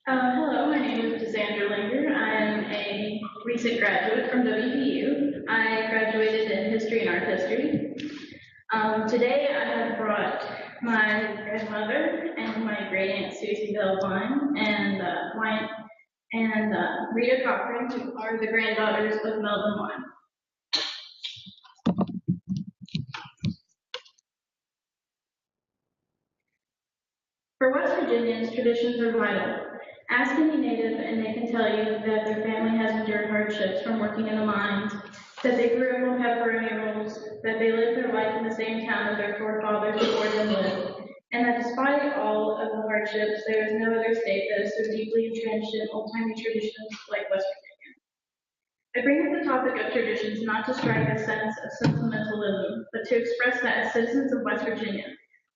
Hello, my name is Cassandra Linger. I am a recent graduate from WVU. I graduated in History and Art History. Today I have brought my grandmother and my great aunt Susie Belvine and Rita Cochran, who are the granddaughters of Melvin Wine. For West Virginians, traditions are vital. Ask any native and they can tell you that their family has endured hardships from working in the mines, that they grew up on pepperoni rolls, that they lived their life in the same town as their forefathers before them lived, and that despite all of the hardships, there is no other state that is so deeply entrenched in old-timey traditions like West Virginia. I bring up the topic of traditions not to strike a sense of sentimentalism, but to express that as citizens of West Virginia,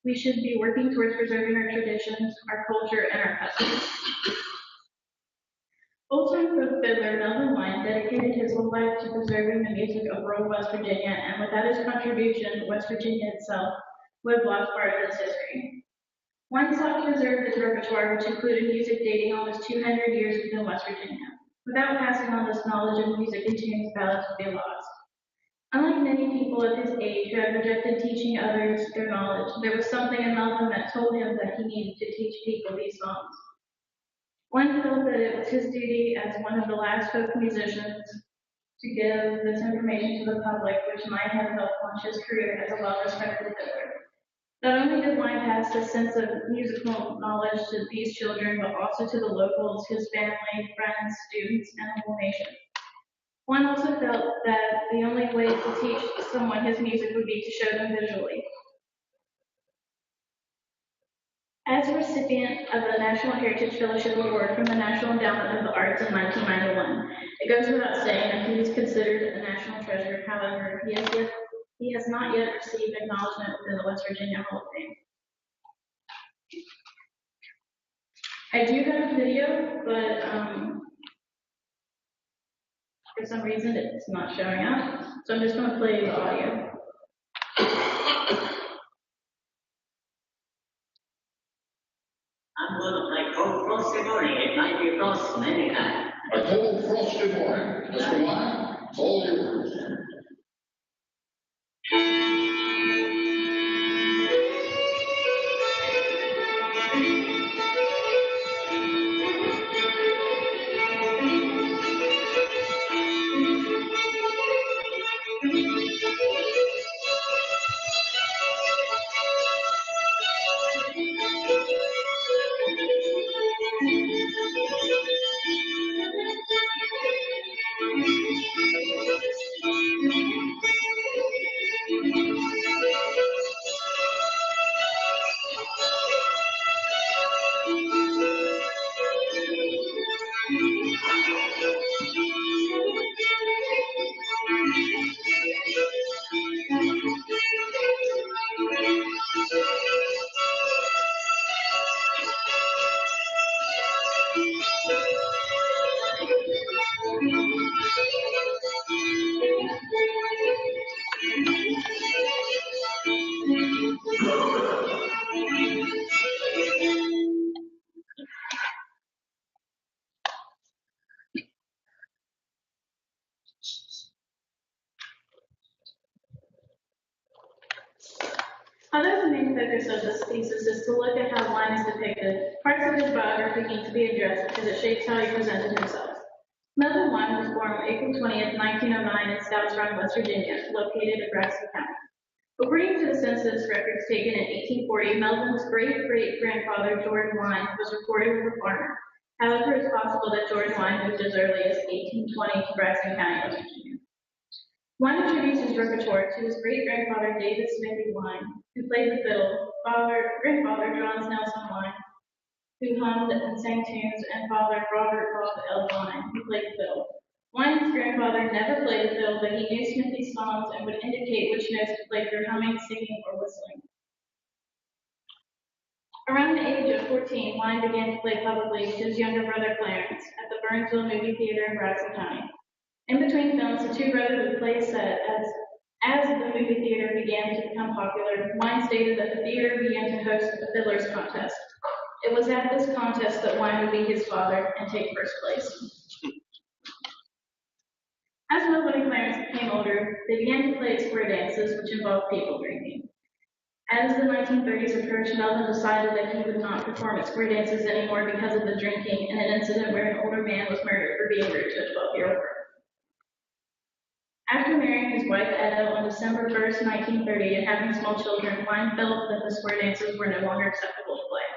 we should be working towards preserving our traditions, our culture, and our customs. Old-time folk fiddler Melvin Wine dedicated his whole life to preserving the music of rural West Virginia, and without his contribution, West Virginia itself would have lost part of its history. Wine sought to preserve his repertoire, which included music dating almost 200 years within West Virginia. Without passing on this knowledge of music and tunes, ballads would be lost. Unlike many people of his age who had rejected teaching others their knowledge, there was something in Melvin that told him that he needed to teach people these songs. One felt that it was his duty as one of the last folk musicians to give this information to the public, which might have helped launch his career as a well-respected fiddler. Not only did Wine pass this sense of musical knowledge to these children, but also to the locals, his family, friends, students, and the whole nation. One also felt that the only way to teach someone his music would be to show them visually. As a recipient of the National Heritage Fellowship Award from the National Endowment of the Arts in 1991, it goes without saying that he is considered a national treasure. However, he has not yet received acknowledgement within the West Virginia Hall of Fame. I do have a video, but for some reason it's not showing up, so I'm just going to play the audio. I'm going to play Cold Frosty Morning. It might be frost many times. A cold frosty morning. Mr. Wine, it's all yours. Although the main focus of this thesis is to look at how Wine is depicted, parts of his biography need to be addressed because it shapes how he presented himself. Melvin Wine was born on April 20th, 1909 in Stouts Run, West Virginia, located in Braxton County. According to the census records taken in 1840, Melvin's great-great-grandfather, George Wine, was reported as a farmer. However, it's possible that George Wine moved as early as 1820 to Braxton County, West Virginia. Wine introduced his repertoire to his great-grandfather, David Smithy Wine, who played the fiddle, grandfather, John Nelson Wine, who hummed and sang tunes, and father, Robert Bob L. Wine, who played the fiddle. Wine's grandfather never played the fiddle, but he knew Smithy's songs and would indicate which notes to play through humming, singing, or whistling. Around the age of 14, Wine began to play publicly with his younger brother Clarence at the Burnsville Movie Theater in Braxton County. In between films, the two brothers would play a set. As the movie theater began to become popular, Wine stated that the theater began to host a fiddler's contest. It was at this contest that Wine would be his father and take first place. As Melvin and Clarence became older, they began to play square dances, which involved people drinking. As the 1930s approached, Melvin decided that he would not perform at square dances anymore because of the drinking and an incident where an older man was murdered for being rude to a 12-year-old girl. After marrying his wife Etta on December 1st, 1930, and having small children, Wine felt that the square dances were no longer acceptable to play.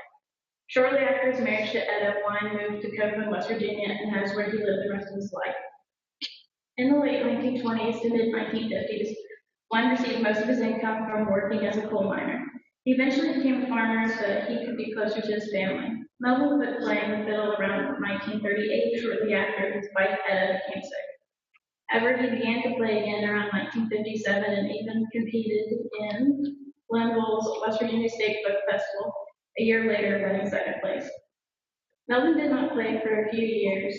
Shortly after his marriage to Etta, Wine moved to Copeland, West Virginia, and that is where he lived the rest of his life. In the late 1920s to mid-1950s, Wine received most of his income from working as a coal miner. He eventually became a farmer so that he could be closer to his family. Melvin quit playing the fiddle around 1938, shortly after his wife Etta became sick. However, he began to play again around 1957 and even competed in Glenville's West Virginia State Folk Festival, a year later winning second place. Melvin did not play for a few years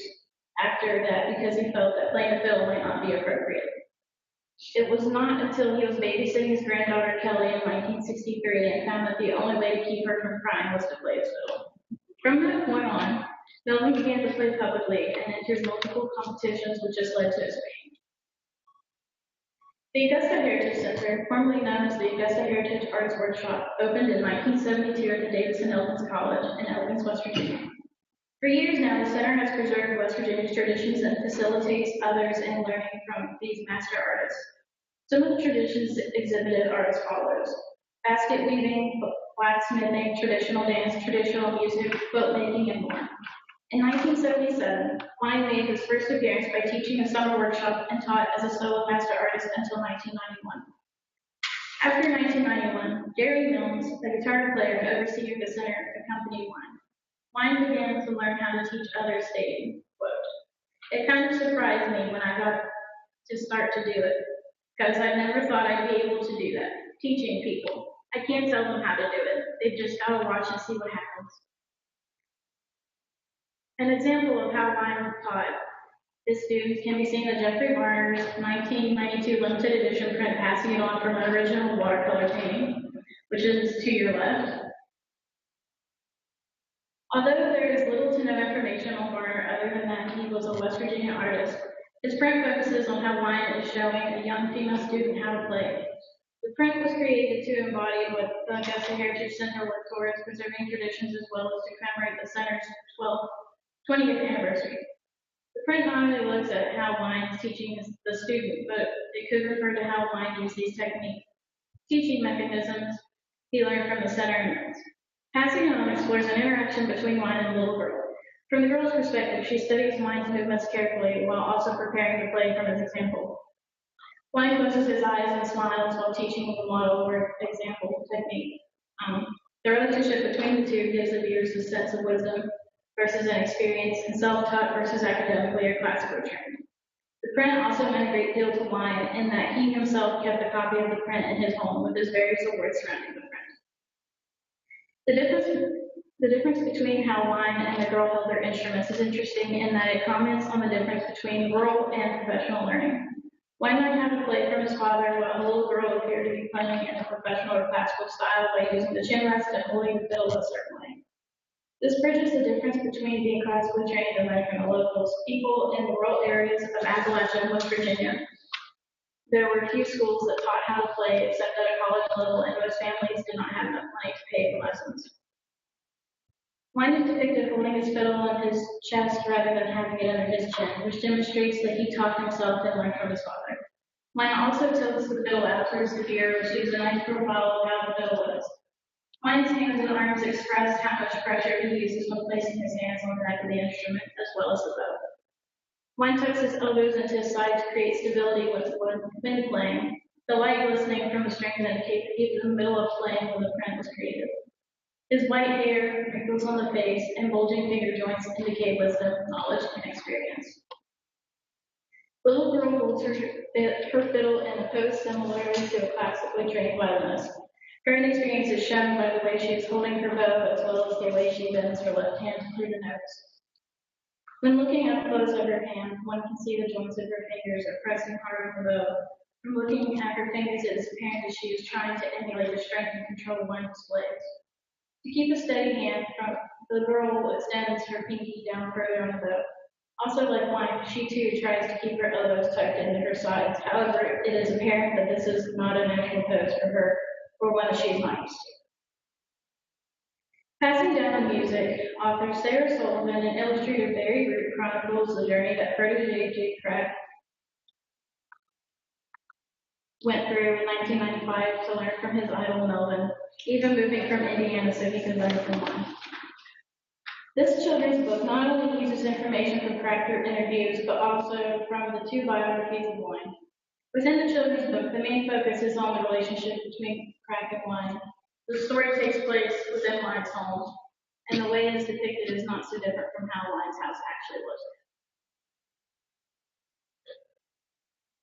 after that because he felt that playing the fiddle might not be appropriate. It was not until he was babysitting his granddaughter Kelly in 1963 and found that the only way to keep her from crying was to play his fiddle. From that point on, Melvin began to play publicly and entered multiple competitions, which has led to his fame. The Augusta Heritage Center, formerly known as the Augusta Heritage Arts Workshop, opened in 1972 at the Davidson-Elkins College in Elkins, West Virginia. For years now, the center has preserved West Virginia's traditions and facilitates others in learning from these master artists. Some of the traditions exhibited are as follows: basket weaving, blacksmithing, traditional dance, traditional music, boat making, and more. In 1977, Wine made his first appearance by teaching a summer workshop and taught as a solo master artist until 1991. After 1991, Jerry Milnes, a guitar player and overseer of the center, accompanied Wine. Wine began to learn how to teach others, stating, quote, "It kind of surprised me when I got to start to do it, because I never thought I'd be able to do that, teaching people. I can't tell them how to do it. They've just got to watch and see what happens." An example of how Wine taught his students can be seen in Jeffrey Varner's 1992 limited edition print, Passing It On from an Original Watercolor Painting, which is to your left. Although there is little to no information on Varner other than that he was a West Virginia artist, his print focuses on how Wine is showing a young female student how to play. The print was created to embody what the Augusta Heritage Center worked towards, preserving traditions as well as to commemorate the center's 20th anniversary. The print not only looks at how Wine is teaching the student, but it could refer to how Wine used these teaching mechanisms he learned from the center and notes. Passing It On explores an interaction between Wine and the little girl. From the girl's perspective, she studies Wine's movements carefully while also preparing to play from his example. Wine closes his eyes and smiles while teaching the model or example technique. The relationship between the two gives the viewers a sense of wisdom versus an experience, and self-taught versus academically or classically trained. The print also meant a great deal to Wine in that he himself kept a copy of the print in his home with his various awards surrounding the print. The difference between how Wine and the girl held their instruments is interesting in that it comments on the difference between rural and professional learning. Wine learned how to play from his father, while the little girl appeared to be playing in a professional or classical style by using the chin rest and holding the fiddle a certain way. This bridges the difference between being classically trained and learning from the locals. People in the rural areas of Appalachia and West Virginia, there were few schools that taught how to play except at a college level, and most families did not have enough money to pay for lessons. Wine is depicted holding his fiddle on his chest rather than having it under his chin, which demonstrates that he taught himself and learned from his father. Wine also tilts the fiddle out towards the ear, which gives a nice profile of how the fiddle is. Wine's hands and arms express how much pressure he uses when placing his hands on the neck of the instrument, as well as the bow. Wine tucks his elbows into his side to create stability when playing. The light glistening from the strings indicates that he was in the middle of playing when the print was created. His white hair, wrinkles on the face, and bulging finger joints indicate wisdom, knowledge, and experience. The little girl holds her fiddle in a pose similarly to a classically trained violinist. Her inexperience is shown by the way she is holding her bow as well as the way she bends her left hand through the notes. When looking up close at her hand, one can see the joints of her fingers are pressing hard on the bow. From looking at her fingers, it is apparent that she is trying to emulate the strength and control Wine displays. To keep a steady hand the girl extends her pinky down further on the boat. Also, like wine, she too tries to keep her elbows tucked into her sides. However, it is apparent that this is not a natural pose for her or one that she is not used to. Passing down the music, author Sarah Sullivan and illustrator Barry Root chronicles the journey that protege Jake Crack went through in 1995 to learn from his idol Melvin, even moving from Indiana so he could learn from wine. This children's book not only uses information from character interviews, but also from the two biographies of wine. Within the children's book, the main focus is on the relationship between Crack and wine. The story takes place within Wine's home, and the way it is depicted is not so different from how Wine's house actually was.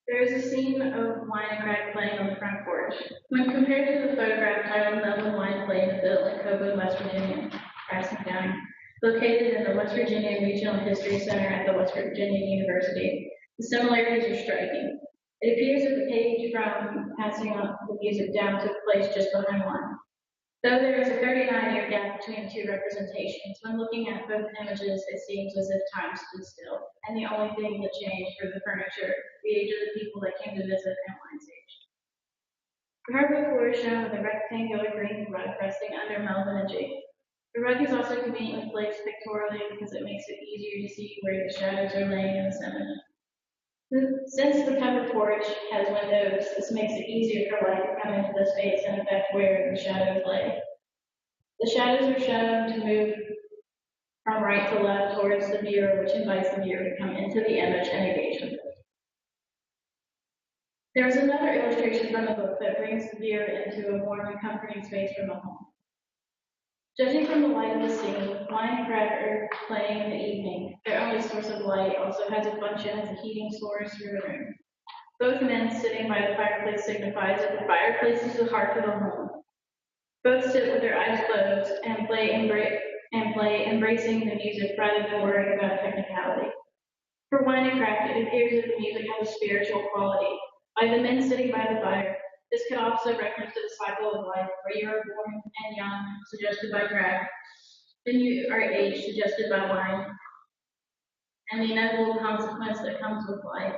There is a scene of Wine and Crack playing on the front porch. When compared to the photograph titled Melvin Wine Played the Fiddle in Copeland, West Virginia, Jackson County, located in the West Virginia Regional History Center at the West Virginia University, the similarities are striking. It appears that the page from passing on the music down took place just behind Wine. Though there is a 39-year gap between the two representations, when looking at both images, it seems as if time stood still, and the only thing that changed was the furniture, the age of the people that came to visit, and Wine's age. The hardwood floor is shown with a rectangular green rug resting under Melvin and Jake. The rug is also conveniently placed pictorially because it makes it easier to see where the shadows are laying in this image. Since the covered porch has windows, this makes it easier for light to come into the space and affect where the shadows lay. The shadows are shown to move from right to left towards the viewer, which invites the viewer to come into the image and engage with it. There is another illustration from the book that brings the viewer into a warm and comforting space from the home. Judging from the light of the scene, Wine and Crack are playing in the evening. Their only source of light also has a function as a heating source for the room. Both men sitting by the fireplace signifies that the fireplace is the heart of the home. Both sit with their eyes closed and play embracing the music rather than worrying about technicality. For Wine and Crack, it appears that the music has a spiritual quality. By the men sitting by the fire, this could also reference to the cycle of life, where you are born and young, suggested by Crack, then you are aged, suggested by Wine, and the inevitable consequence that comes with life.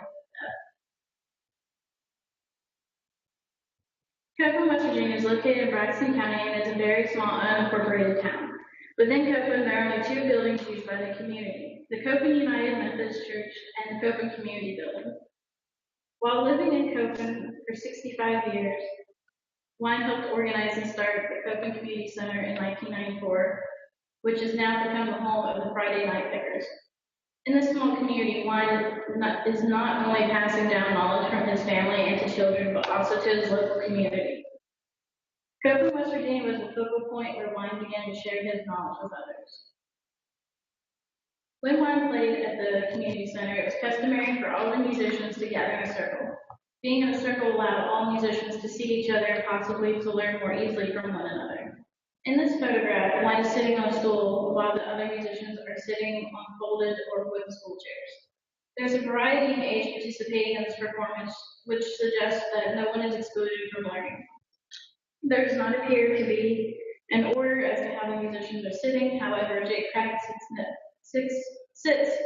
Copeland, West Virginia is located in Braxton County and is a very small unincorporated town. Within Copeland, there are only two buildings used by the community, the Copeland United Methodist Church and the Copeland Community Building. While living in Copeland for 65 years, Wine helped organize and start the Copeland Community Center in 1994, which has now become the home of the Friday Night Pickers. In this small community, Wine is not only passing down knowledge from his family and to children, but also to his local community. Copeland, West Virginia was the focal point where Wine began to share his knowledge with others. When Wine played at the community center, it was customary for all the musicians to gather in a circle. Being in a circle allowed all musicians to see each other and possibly to learn more easily from one another. In this photograph, Wine is sitting on a stool while the other musicians are sitting on folded or wooden school chairs. There's a variety in age participating in this performance, which suggests that no one is excluded from learning. There does not appear to be an order as to how the musicians are sitting. However, Jake Crack sits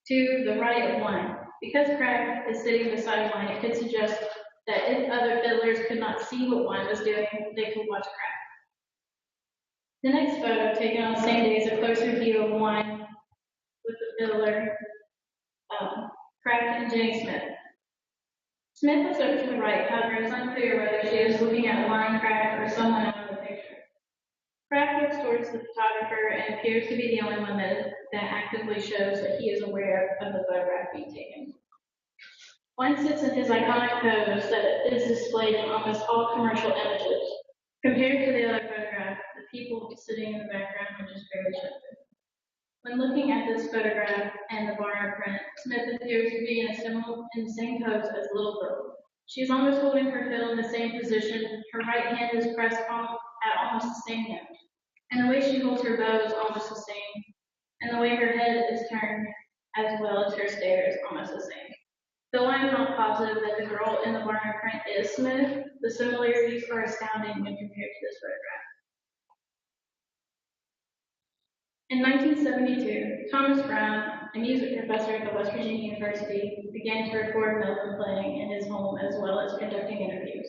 to the right of Wine. Because Crack is sitting beside Wine, it could suggest that if other fiddlers could not see what Wine was doing, they could watch Crack. The next photo, taken on the same day, is a closer view of Wine with the fiddler, Crack and Jenny Smith. Smith looks over to the right, however, it is unclear whether she is looking at Wine, Crack, or someone else in the picture. Crack looks towards the photographer and appears to be the only one that actively shows that he is aware of the photograph being taken. Wine sits in his iconic pose that is displayed in almost all commercial images. Compared to the other photograph, the people sitting in the background are just barely shifted. When looking at this photograph and the Barnard print, Smith appears to be in the same pose as the little girl. She is almost holding her fiddle in the same position. Her right hand is pressed at almost the same note. And the way she holds her bow is almost the same. And the way her head is turned, as well as her stare, is almost the same. Though I am not positive that the girl in the Barnard print is Smith, the similarities are astounding when compared to this photograph. In 1972, Thomas Brown, a music professor at the West Virginia University, began to record Melvin playing in his home as well as conducting interviews.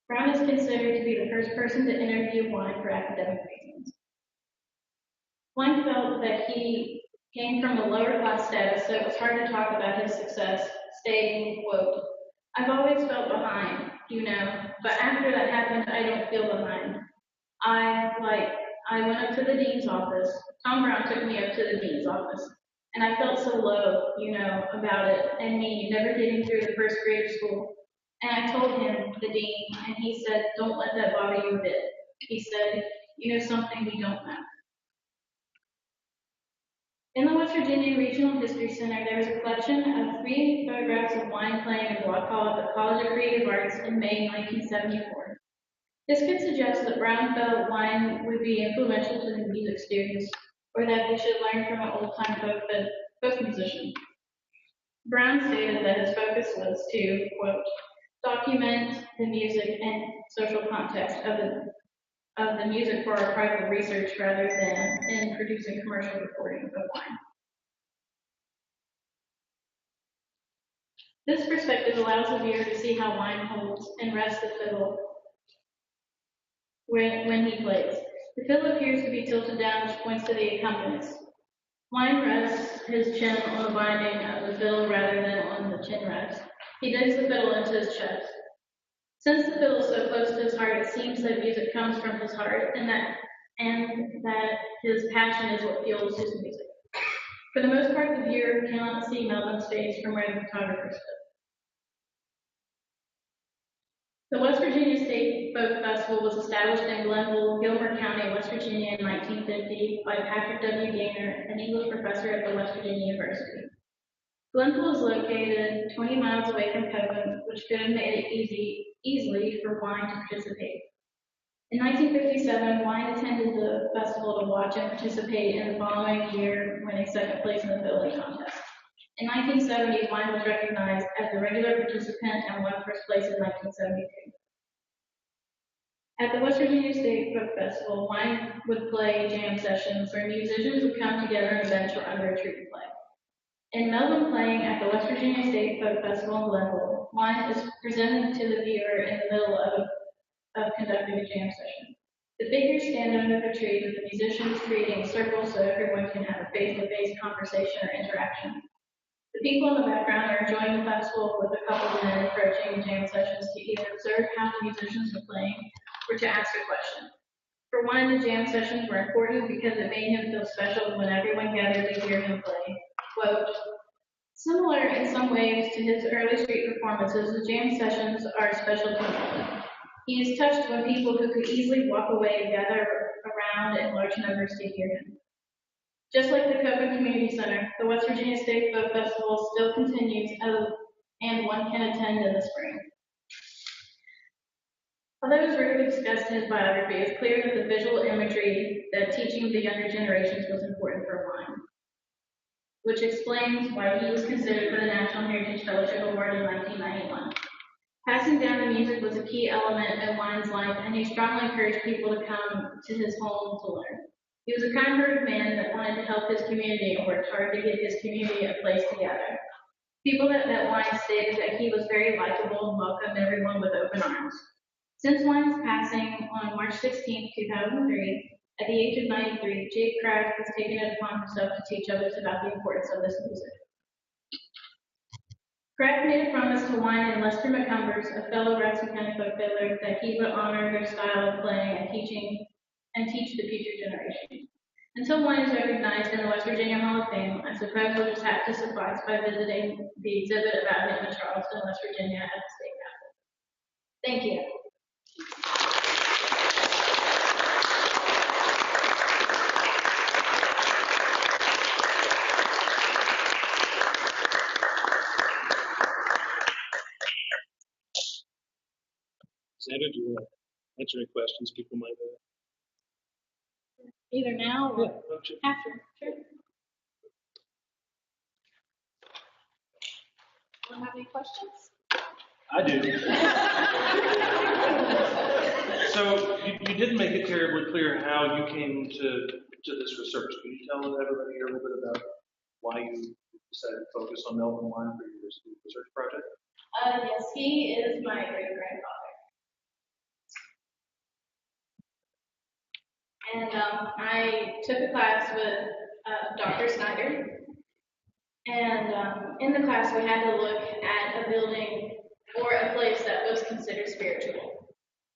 Brown is considered to be the first person to interview Wine for academic reasons. Wine felt that he came from a lower class status, so it was hard to talk about his success, stating, quote, "I've always felt behind, but after that happened, I don't feel behind. I went up to the dean's office. Tom Brown took me up to the dean's office, and I felt so low, about it, and me never getting through the first grade of school. And I told him, the dean, and he said, don't let that bother you a bit. He said, you know something we don't know." In the West Virginia Regional History Center, there is a collection of 3 photographs of Wine playing in block hall at the College of Creative Arts in May 1974. This could suggest that Brown felt Wine would be influential to the music students, or that they should learn from an old-time folk musician. Brown stated that his focus was to, quote, document the music and social context of the music for archival research rather than in producing commercial recordings of Wine. This perspective allows the viewer to see how Wine holds and rests the fiddle when he plays. The fiddle appears to be tilted down, which points to the accompanist. Wine rests his chin on the binding of the fiddle rather than on the chin rest. He digs the fiddle into his chest. Since the fiddle is so close to his heart, it seems that music comes from his heart and that his passion is what fuels his music. For the most part, the viewer cannot see Melvin's face from where the photographer stood. The West Virginia State Folk Festival was established in Glenville, Gilmer County, West Virginia in 1950 by Patrick W. Gaynor, an English professor at the West Virginia University. Glenville is located 20 miles away from Coven, which could have made it easily for Wine to participate. In 1957, Wine attended the festival to watch and participate in the following year, winning second place in the fiddling contest. In 1970, Wine was recognized as a regular participant and won first place in 1972. At the West Virginia State Folk Festival, Wine would play jam sessions where musicians would come together on a bench or under a tree to play. In Melvin playing at the West Virginia State Folk Festival in Glenville, Wine is presented to the viewer in the middle of conducting a jam session. The figures stand under the tree with the musicians creating a circle so everyone can have a face-to-face conversation or interaction. The people in the background are enjoying the festival with a couple of men approaching jam sessions to either observe how the musicians are playing or to ask a question. For Wine, the jam sessions were important because it made him feel special when everyone gathered to hear him play. Quote, similar in some ways to his early street performances, the jam sessions are special to him. He is touched when people who could easily walk away gather around in large numbers to hear him. Just like the Coven Community Center, the West Virginia State Folk Festival still continues and one can attend in the spring. Although it was rarely discussed in his biography, it's clear that the visual imagery that teaching the younger generations was important for Wine, which explains why he was considered for the National Heritage Fellowship Award in 1991. Passing down the music was a key element of Wine's life, and he strongly encouraged people to come to his home to learn. He was a kind-hearted man that wanted to help his community and worked hard to get his community a place together. People that met Wine stated that he was very likable and welcomed everyone with open arms. Since Wine's passing on March 16, 2003, at the age of 93, Jake Craft has taken it upon himself to teach others about the importance of this music. Craft made a promise to Wine and Lester McCumbers, a fellow Jackson County folk fiddler, that he would honor their style of playing and teach the future generation. Until Wine is recognized in the West Virginia Hall of Fame, I suppose we'll just have to suffice by visiting the exhibit about him in Charleston, West Virginia at the State Capitol. Thank you. Sandra, do you want to answer any questions people might have? Either now or after. Sure. Anyone have any questions? I do. So you didn't make it terribly clear how you came to to this research. Can you tell everybody here a little bit about why you decided to focus on Melvin wine for your research project? Yes, he is my great-grandfather. And I took a class with Dr. Snyder. And in the class, we had to look at a building or a place that was considered spiritual.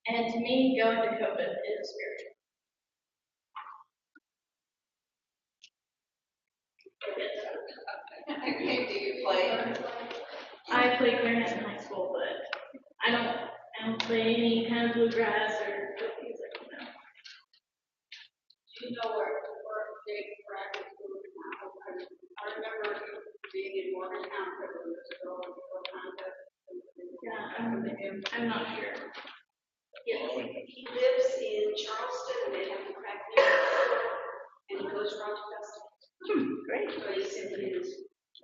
And to me, going to Copa is spiritual. Do you play? I played clarinet in high school, but I don't play any kind of bluegrass or folk music. No. Do you know where Big Rapids is now? I remember being in Morgantown a couple of years ago and what contest. Yeah, I'm not sure. Yes, he lives in Charleston, and they have the crack there, and he goes around to festivals. Great. But he's in his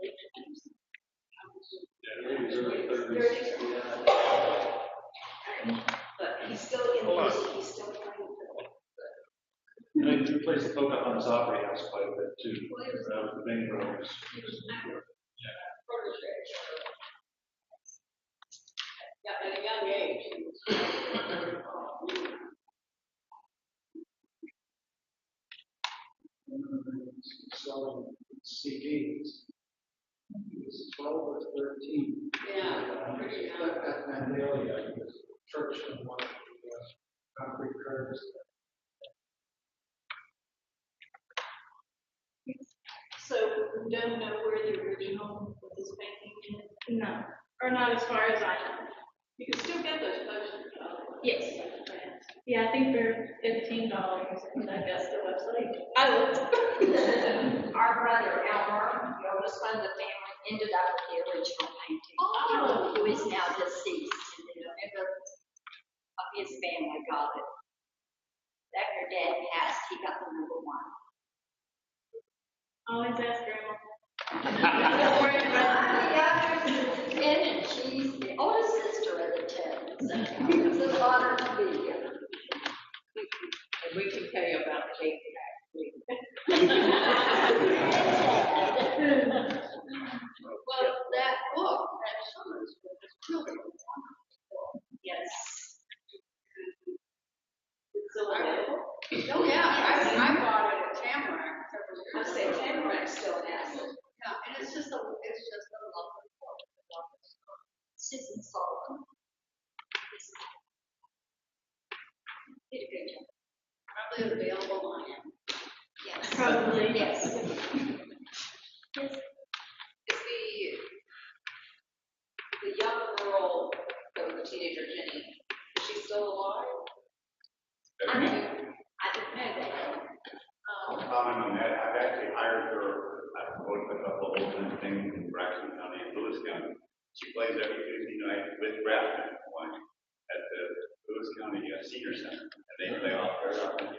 late 20s. But he's still in music, he's still playing fiddle. And you plays the Pocahontas Opera House quite a bit too. The main brothers. Yeah, at a young age. He was selling CDs. He was 12 or 13. Yeah, pretty young. At Vandalia, he was church in one of the concrete curves. So you don't know where the original of this painting is? No, or not as far as I know. You can still get those posters, though. Yes. Yeah, I think they're $15. I guess the website. I looked. Our brother, Elmer, the oldest one of the family, ended up with the original painting. Oh. Who is now deceased, and then a member of his family got it. After Dad passed, he got the number one. Always ask Grandma. Yeah, there's Jen, and she's the oldest sister of the two, so it's an honor to be here. And we can tell you about the cake factory. Well, that book, that shows was really wonderful. Yes. So oh yeah, I bought it at Tamarack several years ago. I say Tamarack still has it. Yeah, and it's just a lovely book. Susan Sullivan. Did a good job. Probably available on it. Yes. Probably. Yes. Is the young girl that was a teenager, Jenny, is she still alive? I don't know that. Comment on that, I've actually hired her, I've worked a couple of open things in Braxton County and Lewis County. She plays every Tuesday night with Braxton at the Lewis County Senior Center, and they play off very often.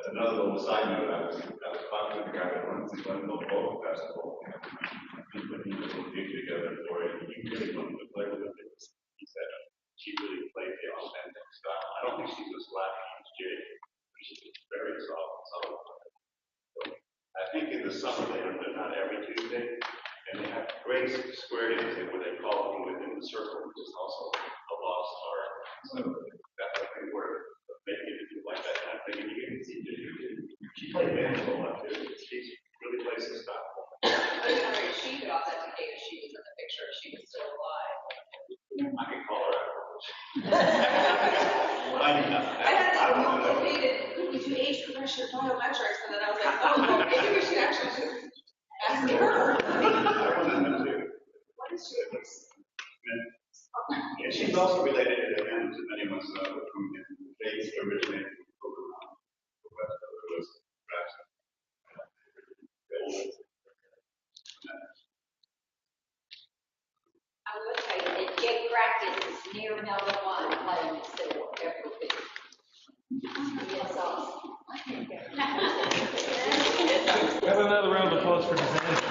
Another little side note, I was talking to the guy that runs the Glendale Folk Festival. He's putting a little gig together for it, and he really wanted to play with it. He said she really played the authentic style. I don't think she's as laughing as Jay. She's very soft. So I think in the summer they're not every Tuesday, and they have great square days where they call them within the circle, which is also a lost art. So that's I think where maybe if you like that kind of thing, and you can see she played banjo a lot too. She really plays the style. She got authenticated. She was in the picture. She was still alive. I can call her out. I had some complicated, did you age progression biometrics? And then I was like, oh, maybe we should actually ask her. What is she? Yeah, she's also related to him, as many of us know, from Vegas originated from the west of the West Braxton. I will tell you that Jake Brackett is near number one playing the fiddle every week. He is awesome. Have another round of applause for Suzanne.